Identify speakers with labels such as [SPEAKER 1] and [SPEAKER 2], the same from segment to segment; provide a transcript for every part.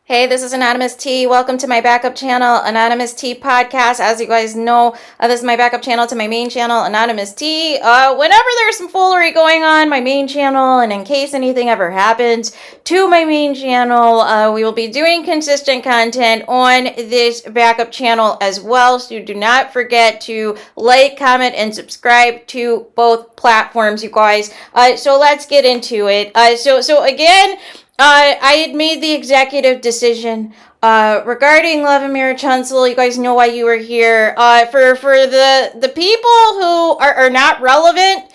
[SPEAKER 1] Hey, this is Anonymous T. Welcome to my backup channel, Anonymous T Podcast. As you guys know, this is my backup channel to my main channel, Anonymous T. Whenever there's some foolery going on my main channel, and in case anything ever happens to my main channel, we will be doing consistent content on this backup channel as well. So do not forget to like, comment, and subscribe to both platforms, you guys. So let's get into it. So again, I had made the executive decision regarding Vladimir Chancel. You guys know why you were here. For the people who are not relevant,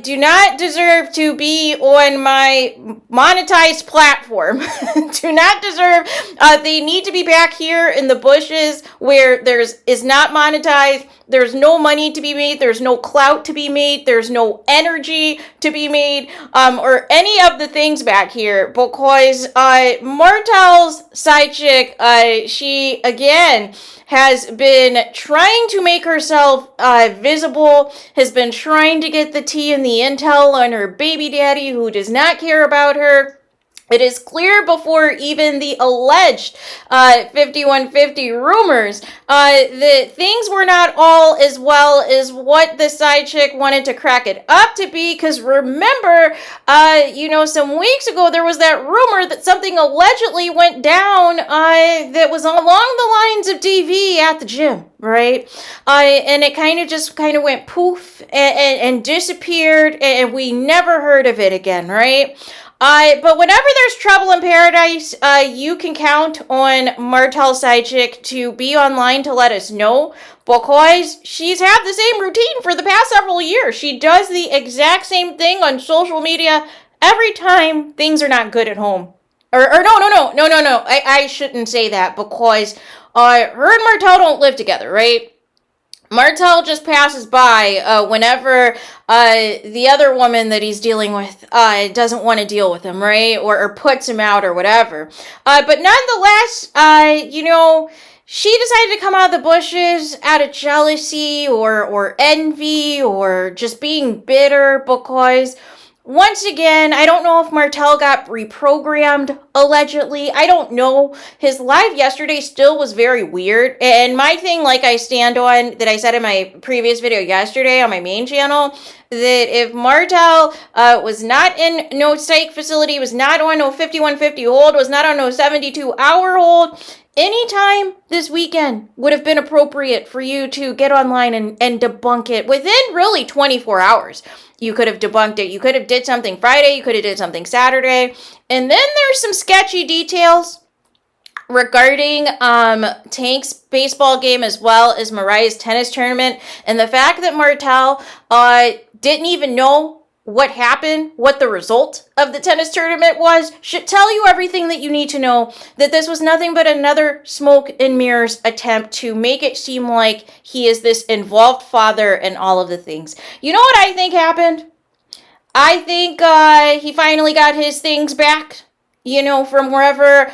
[SPEAKER 1] do not deserve to be on my monetized platform. Do not deserve. They need to be back here in the bushes where is not monetized. There's no money to be made. There's no clout to be made. There's no energy to be made, or any of the things back here. Because Martell's side chick, she again has been trying to make herself visible. Has been trying to get the tea and the intel on her baby daddy, who does not care about her. It is clear before even the alleged 5150 rumors that things were not all as well as what the side chick wanted to crack it up to be. Because remember, some weeks ago there was that rumor that something allegedly went down that was along the lines of DV at the gym, right? And it kind of went poof and disappeared, and we never heard of it again, right? But whenever there's trouble in paradise, you can count on Martell side chick to be online to let us know, because she's had the same routine for the past several years. She does the exact same thing on social media every time things are not good at home. No. I shouldn't say that, because her and Martell don't live together, right? Martell just passes by whenever the other woman that he's dealing with doesn't want to deal with him, right? Or puts him out or whatever. But nonetheless, she decided to come out of the bushes out of jealousy or envy or just being bitter, because once again, I don't know if Martell got reprogrammed, allegedly. I don't know. His live yesterday still was very weird. And my thing, like I stand on, that I said in my previous video yesterday on my main channel, that if Martell was not in no psych facility, was not on no 5150 hold, was not on no 72-hour hold, anytime this weekend would have been appropriate for you to get online and debunk it within really 24 hours. You could have debunked it. You could have did something Friday. You could have did something Saturday. And then there's some sketchy details regarding Tank's baseball game as well as Mariah's tennis tournament. And the fact that Martell didn't even know what happened, what the result of the tennis tournament was, should tell you everything that you need to know, that this was nothing but another smoke and mirrors attempt to make it seem like he is this involved father and all of the things. You know what I think happened? I think he finally got his things back, from wherever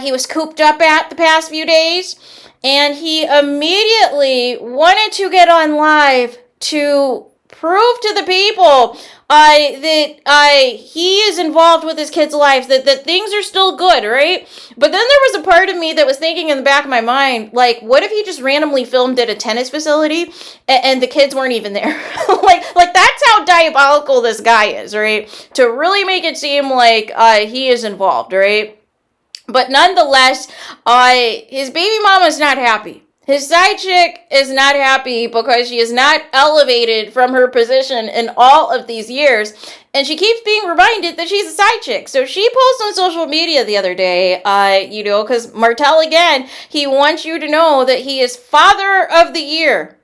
[SPEAKER 1] he was cooped up at the past few days, and he immediately wanted to get on live to prove to the people that he is involved with his kids' lives, that things are still good, right? But then there was a part of me that was thinking in the back of my mind, like, what if he just randomly filmed at a tennis facility and the kids weren't even there? like that's how diabolical this guy is, right? To really make it seem like he is involved, right? But nonetheless, his baby mama's not happy. His side chick is not happy because she is not elevated from her position in all of these years. And she keeps being reminded that she's a side chick. So she posted on social media the other day, because Martell, again, he wants you to know that he is Father of the Year.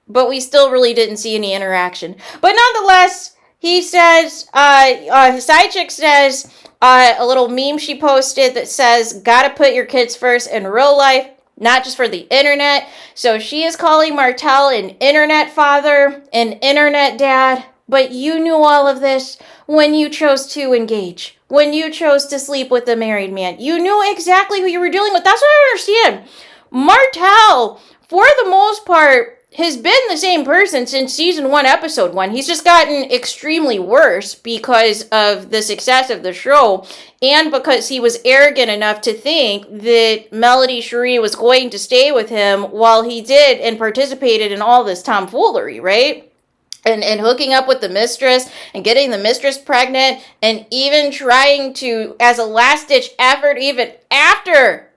[SPEAKER 1] But we still really didn't see any interaction. But nonetheless, he says, his side chick says, a little meme she posted that says, gotta put your kids first in real life, not just for the internet. So she is calling Martell an internet father, an internet dad. But you knew all of this when you chose to engage, when you chose to sleep with a married man. You knew exactly who you were dealing with. That's what I understand. Martell, for the most part, has been the same person since season 1, episode 1. He's just gotten extremely worse because of the success of the show and because he was arrogant enough to think that Melody Cherie was going to stay with him while he did and participated in all this tomfoolery, right? And hooking up with the mistress and getting the mistress pregnant and even trying to, as a last-ditch effort, even after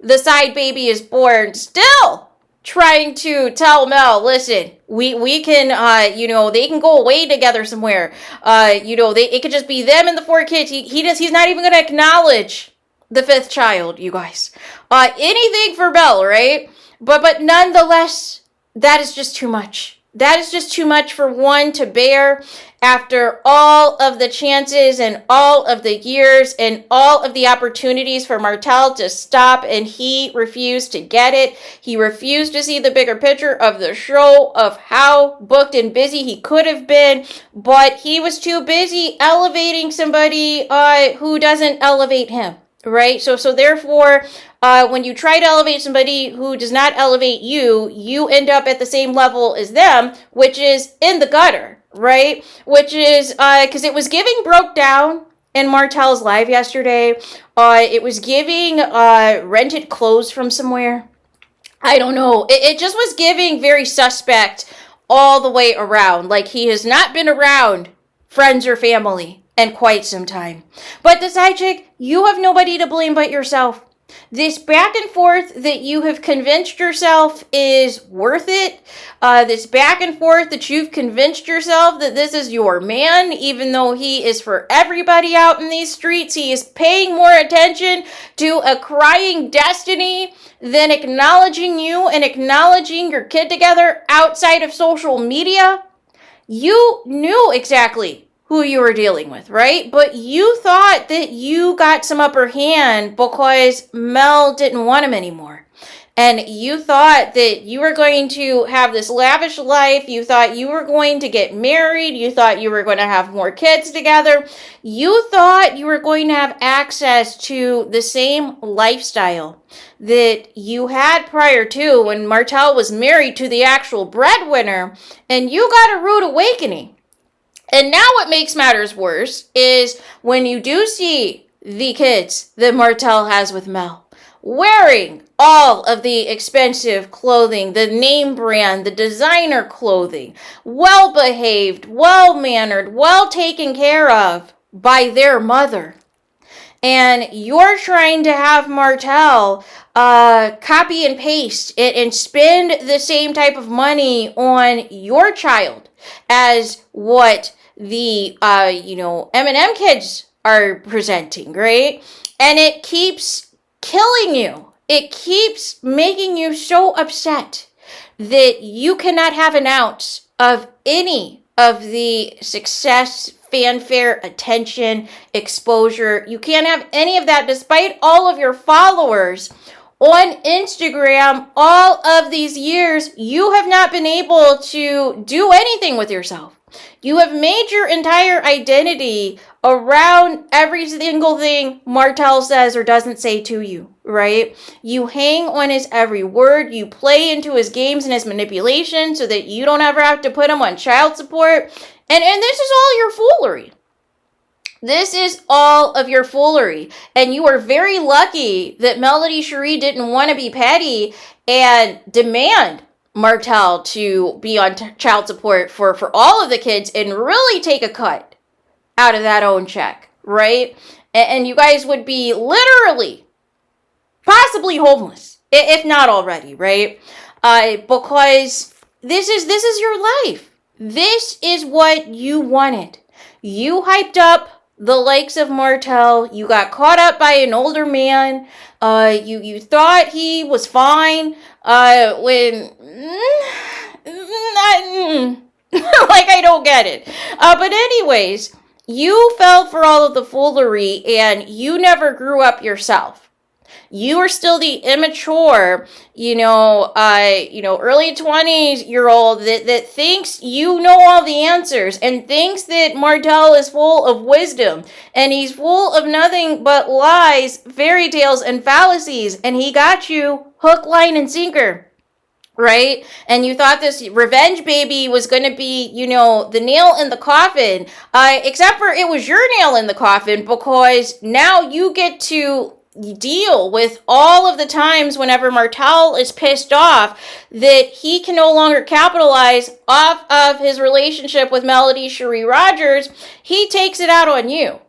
[SPEAKER 1] the side baby is born, still trying to tell Mel, listen, we can, they can go away together somewhere. It could just be them and the 4 kids. He's not even going to acknowledge the 5th child, you guys. Anything for Mel, right? But nonetheless, that is just too much. That is just too much for one to bear after all of the chances and all of the years and all of the opportunities for Martell to stop, and he refused to get it. He refused to see the bigger picture of the show, of how booked and busy he could have been, but he was too busy elevating somebody who doesn't elevate him. Right? So therefore, when you try to elevate somebody who does not elevate you, you end up at the same level as them, which is in the gutter, right? Which is, because it was giving broke down in Martell's live yesterday. It was giving rented clothes from somewhere. I don't know. It just was giving very suspect all the way around. Like he has not been around friends or family in quite some time. But the side chick, you have nobody to blame but yourself. This back and forth that you have convinced yourself is worth it. This back and forth that you've convinced yourself that this is your man, even though he is for everybody out in these streets. He is paying more attention to a crying destiny than acknowledging you and acknowledging your kid together outside of social media. You knew exactly who you were dealing with, right? But you thought that you got some upper hand because Mel didn't want him anymore. And you thought that you were going to have this lavish life. You thought you were going to get married. You thought you were going to have more kids together. You thought you were going to have access to the same lifestyle that you had prior to when Martell was married to the actual breadwinner. And you got a rude awakening. And now what makes matters worse is when you do see the kids that Martell has with Mel wearing all of the expensive clothing, the name brand, the designer clothing, well-behaved, well-mannered, well taken care of by their mother. And you're trying to have Martell copy and paste it and spend the same type of money on your child as what the, M&M kids are presenting, right? And it keeps killing you. It keeps making you so upset that you cannot have an ounce of any of the success, fanfare, attention, exposure. You can't have any of that despite all of your followers on Instagram. All of these years, you have not been able to do anything with yourself. You have made your entire identity around every single thing Martell says or doesn't say to you, right? You hang on his every word. You play into his games and his manipulation so that you don't ever have to put him on child support. And this is all your foolery. This is all of your foolery. And you are very lucky that Melody Cherie didn't want to be petty and demand Martell to be on child support for all of the kids and really take a cut out of that own check, right? And you guys would be literally, possibly homeless, if not already, right? Because this is your life. This is what you wanted. You hyped up the likes of Martell. You got caught up by an older man. You thought he was fine. When like I don't get it. But anyways, you fell for all of the foolery and you never grew up yourself. You are still the immature, early 20s-year-old that thinks you know all the answers and thinks that Martell is full of wisdom and he's full of nothing but lies, fairy tales, and fallacies, and he got you hook, line, and sinker. right? And you thought this revenge baby was going to be, you know, the nail in the coffin, except for it was your nail in the coffin, because now you get to deal with all of the times whenever Martell is pissed off that he can no longer capitalize off of his relationship with Melody Cherie Rogers. He takes it out on you.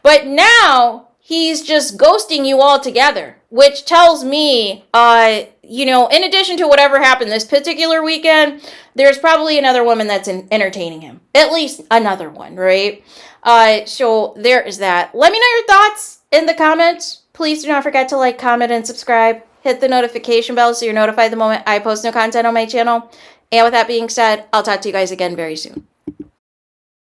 [SPEAKER 1] But now he's just ghosting you altogether, which tells me, you know, in addition to whatever happened this particular weekend, there's probably another woman that's entertaining him. At least another one, right? So there is that. Let me know your thoughts in the comments. Please do not forget to like, comment, and subscribe. Hit the notification bell so you're notified the moment I post new content on my channel. And with that being said, I'll talk to you guys again very soon.